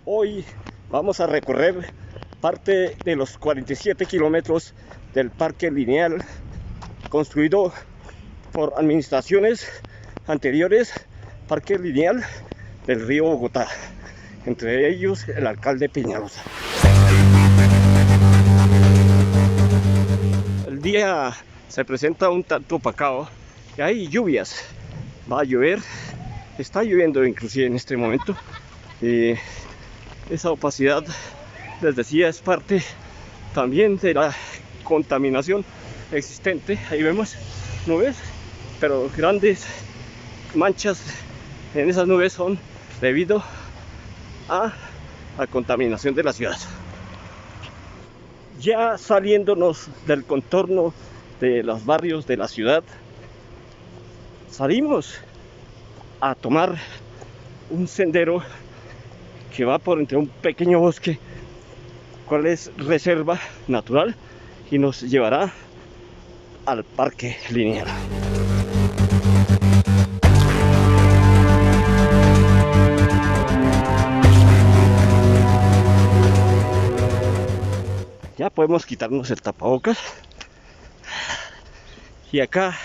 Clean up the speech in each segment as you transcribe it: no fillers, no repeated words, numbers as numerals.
Hoy vamos a recorrer parte de los 47 kilómetros del Parque Lineal construido por administraciones anteriores, Parque Lineal del río Bogotá, entre ellos el alcalde Peñalosa. El día se presenta un tanto opacado y hay lluvias, va a llover, está lloviendo inclusive en este momento, y esa opacidad, les decía, es parte también de la contaminación existente. Ahí vemos nubes, pero grandes manchas en esas nubes son debido a la contaminación de la ciudad. Ya saliéndonos del contorno de los barrios de la ciudad, salimos a tomar un sendero que va por entre un pequeño bosque, cual es reserva natural, y nos llevará al Parque Lineal. Ya podemos quitarnos el tapabocas y acá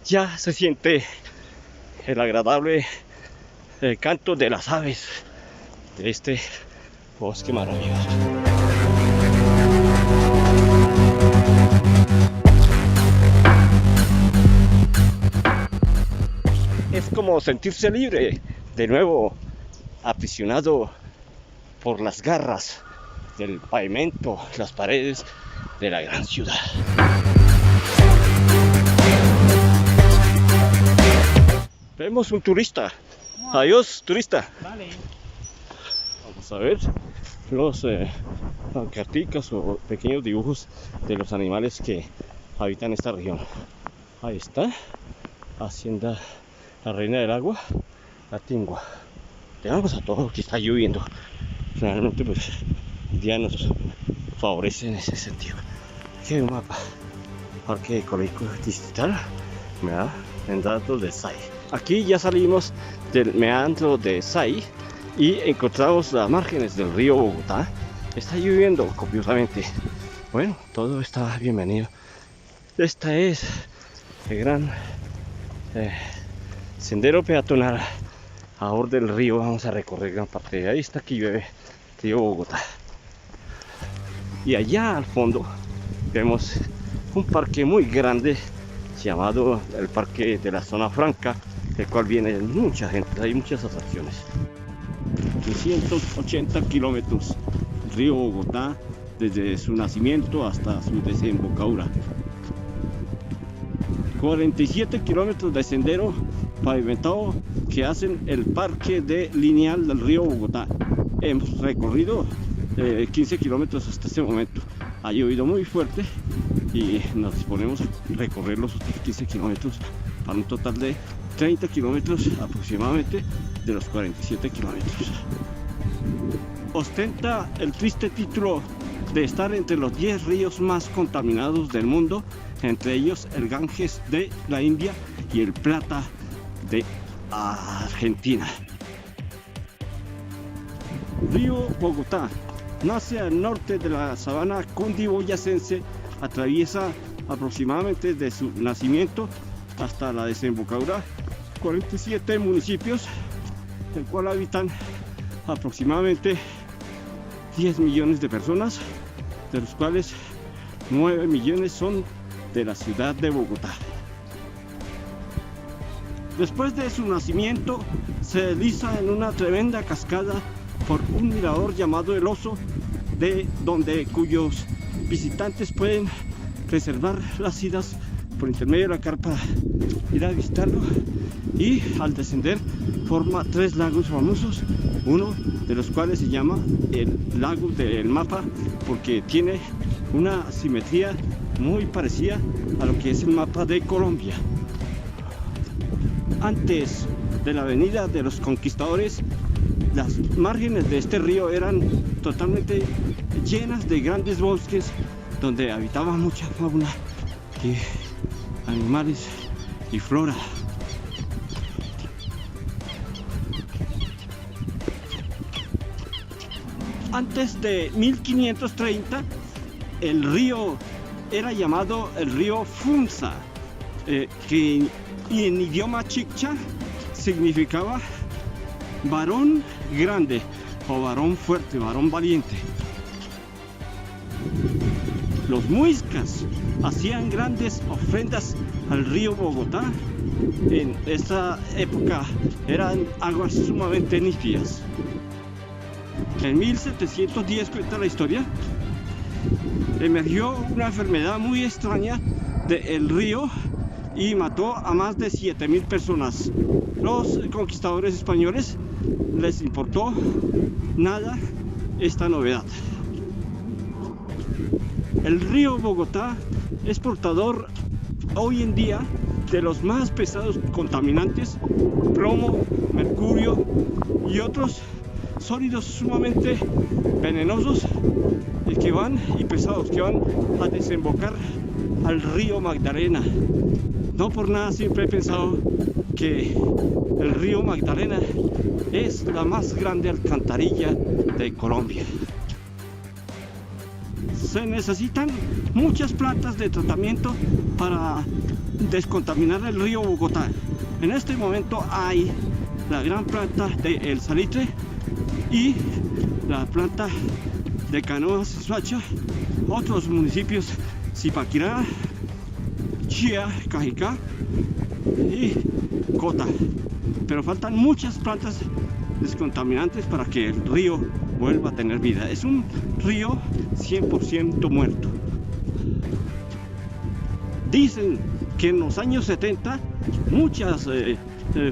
ya se siente el agradable canto de las aves de este bosque maravilloso. Es como sentirse libre, de nuevo aprisionado por las garras del pavimento, las paredes de la gran ciudad. Vemos un turista. Adiós, turista. Vale. Vamos a ver los carticas o pequeños dibujos de los animales que habitan esta región. Ahí está, Hacienda La Reina del Agua, La Tingua. Tenemos a todo que está lloviendo. Realmente pues el día nos favorece en ese sentido. Aquí hay un mapa. Parque Ecológico Distrital, Meandro de Say. Aquí ya salimos del meandro de Say y encontramos las márgenes del río Bogotá. Está lloviendo copiosamente. Bueno, todo está bienvenido. Esta es el gran sendero peatonal a borde del río. Vamos a recorrer gran parte. Ahí está, que llueve, río Bogotá. Y allá al fondo vemos un parque muy grande llamado el Parque de la Zona Franca, del cual viene mucha gente, hay muchas atracciones. 280 kilómetros el río Bogotá desde su nacimiento hasta su desembocadura. 47 kilómetros de sendero pavimentado que hacen el Parque Lineal del río Bogotá. Hemos recorrido 15 kilómetros hasta este momento. Ha llovido muy fuerte y nos disponemos a recorrer los otros 15 kilómetros para un total de 30 kilómetros aproximadamente de los 47 kilómetros. Ostenta el triste título de estar entre los 10 ríos más contaminados del mundo, entre ellos el Ganges de la India y el Plata de Argentina. Río Bogotá nace al norte de la sabana cundiboyacense, atraviesa aproximadamente desde su nacimiento hasta la desembocadura 47 municipios, el cual habitan aproximadamente 10 millones de personas, de los cuales 9 millones son de la ciudad de Bogotá. Después de su nacimiento se desliza en una tremenda cascada por un mirador llamado El Oso, cuyos visitantes pueden reservar las idas por intermedio de la carpa, ir a visitarlo, y al descender forma 3 lagos famosos, uno de los cuales se llama el lago del mapa porque tiene una simetría muy parecida a lo que es el mapa de Colombia. Antes de la avenida de los Conquistadores, las márgenes de este río eran totalmente llenas de grandes bosques donde habitaba mucha fauna y animales y flora. Antes de 1530, el río era llamado el río Funza, que en idioma chicha significaba varón grande o varón fuerte, varón valiente. Los muiscas hacían grandes ofrendas al río Bogotá. En esta época eran aguas sumamente nítidas. En 1710, cuenta la historia, emergió una enfermedad muy extraña del río y mató a más de 7.000 personas. Los conquistadores españoles les importó nada esta novedad. El río Bogotá es portador hoy en día de los más pesados contaminantes, plomo, mercurio y otros sólidos sumamente venenosos que van y pesados que van a desembocar al río Magdalena. No por nada siempre he pensado que el río Magdalena es la más grande alcantarilla de Colombia. Se necesitan muchas plantas de tratamiento para descontaminar el río Bogotá. En este momento hay la gran planta de El Salitre y la planta de Canoas, Soacha, otros municipios, Zipaquirá, Chía, Cajicá y Cota. Pero faltan muchas plantas descontaminantes para que el río vuelva a tener vida. Es un río 100% muerto. Dicen que en los años 70 muchas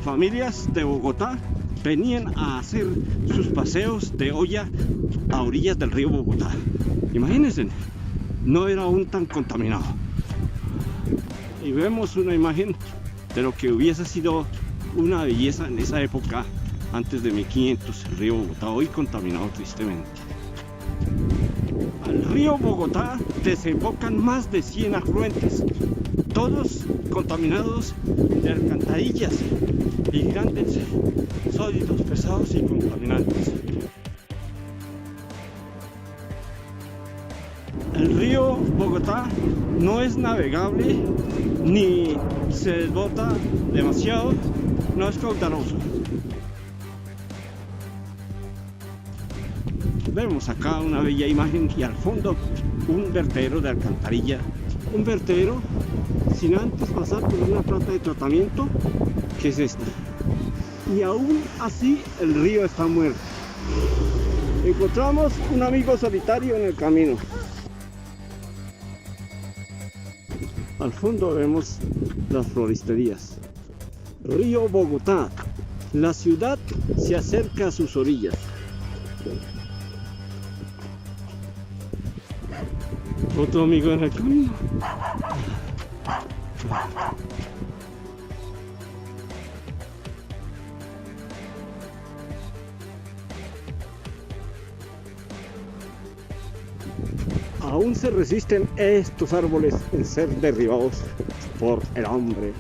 familias de Bogotá venían a hacer sus paseos de olla a orillas del río Bogotá. Imagínense, no era aún tan contaminado. Y vemos una imagen de lo que hubiese sido una belleza en esa época, antes de 1500, el río Bogotá, hoy contaminado tristemente. Al río Bogotá desembocan más de 100 afluentes, todos contaminados de alcantarillas y grandes sólidos, pesados y contaminantes. El río Bogotá no es navegable ni se desbota demasiado, no es caudaloso. Vemos acá una bella imagen y al fondo un vertedero de alcantarilla, un vertedero sin antes pasar por una planta de tratamiento, que es esta. Y aún así el río está muerto. Encontramos un amigo solitario en el camino. Al fondo vemos las floristerías. Río Bogotá, la ciudad se acerca a sus orillas. Otro amigo en el camino. Aún se resisten estos árboles en ser derribados por el hombre.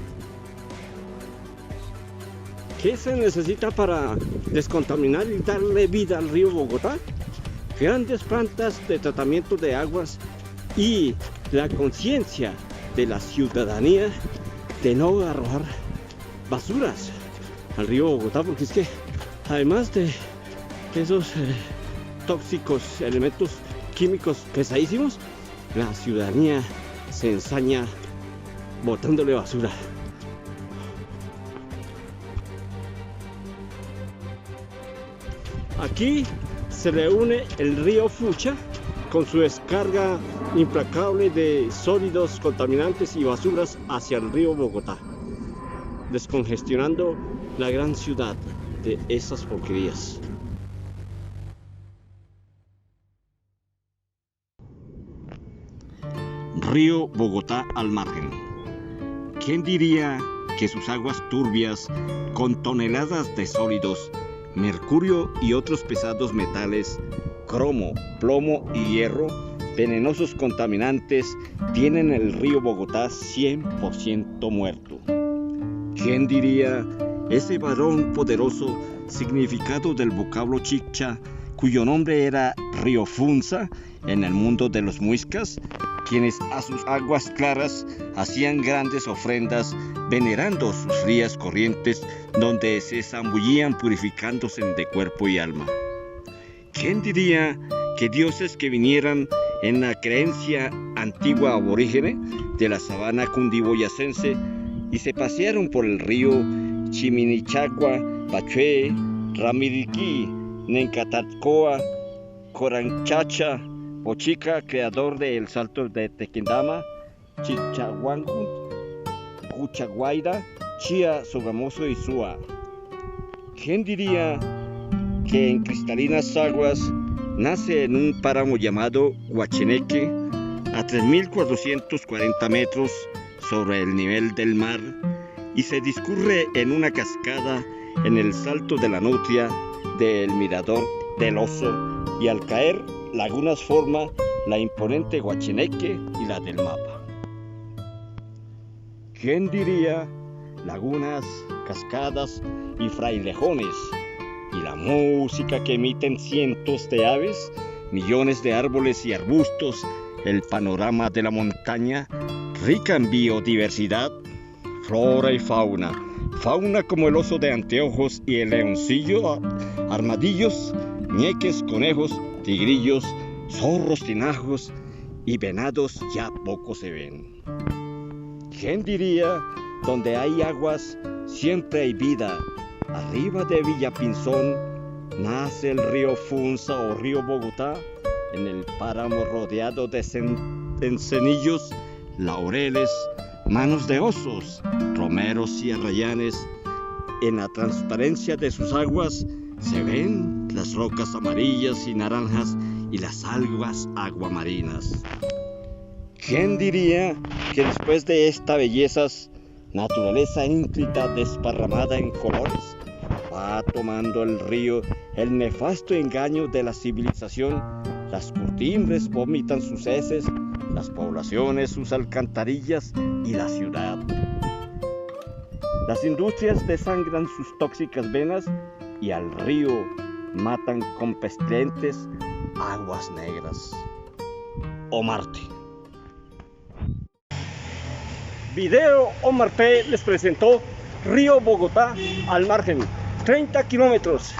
¿Qué se necesita para descontaminar y darle vida al río Bogotá? Grandes plantas de tratamiento de aguas y la conciencia de la ciudadanía de no arrojar basuras al río Bogotá, porque es que además de esos tóxicos elementos químicos pesadísimos, la ciudadanía se ensaña botándole basura. Aquí se reúne el río Fucha con su descarga implacable de sólidos contaminantes y basuras hacia el río Bogotá, descongestionando la gran ciudad de esas porquerías. Río Bogotá al margen. ¿Quién diría que sus aguas turbias, con toneladas de sólidos, mercurio y otros pesados metales, cromo, plomo y hierro, venenosos contaminantes, tienen el río Bogotá 100% muerto? ¿Quién diría ese varón poderoso, significado del vocablo chicha, cuyo nombre era Río Funza en el mundo de los muiscas, quienes a sus aguas claras hacían grandes ofrendas venerando sus rías corrientes donde se zambullían purificándose de cuerpo y alma. ¿Quién diría que dioses que vinieran en la creencia antigua aborígene de la sabana cundiboyacense y se pasearon por el río Chiminichagua, Pachué, Ramiriquí, Nencatatcoa, Coranchacha, Bochica, creador del Salto de Tequendama, Chichahuancu, Cuchaguaira, Chía, Sogamoso y Sua? ¿Quién diría que en cristalinas aguas nace en un páramo llamado Huacheneque, a 3.440 metros sobre el nivel del mar, y se discurre en una cascada en el Salto de la Nutria del Mirador del Oso, y al caer lagunas forma la imponente Huacheneque y la del mapa? ¿Quién diría lagunas, cascadas y frailejones, y la música que emiten cientos de aves, millones de árboles y arbustos, el panorama de la montaña, rica en biodiversidad, flora y fauna como el oso de anteojos y el leoncillo, armadillos, ñeques, conejos, tigrillos, zorros, tinajos y venados ya poco se ven. ¿Quién diría, donde hay aguas siempre hay vida? Arriba de Villapinzón nace el río Funza o río Bogotá, en el páramo rodeado de encenillos, laureles, manos de osos, romeros y arrayanes. En la transparencia de sus aguas se ven las rocas amarillas y naranjas y las algas aguamarinas. ¿Quién diría que después de esta belleza, naturaleza ínclita desparramada en colores, va tomando el río el nefasto engaño de la civilización? Las curtimbres vomitan sus heces, las poblaciones sus alcantarillas y la ciudad. Las industrias desangran sus tóxicas venas y al río matan con pestilentes aguas negras. Omar T. Video Omar P. les presentó Río Bogotá al margen, 30 kilómetros.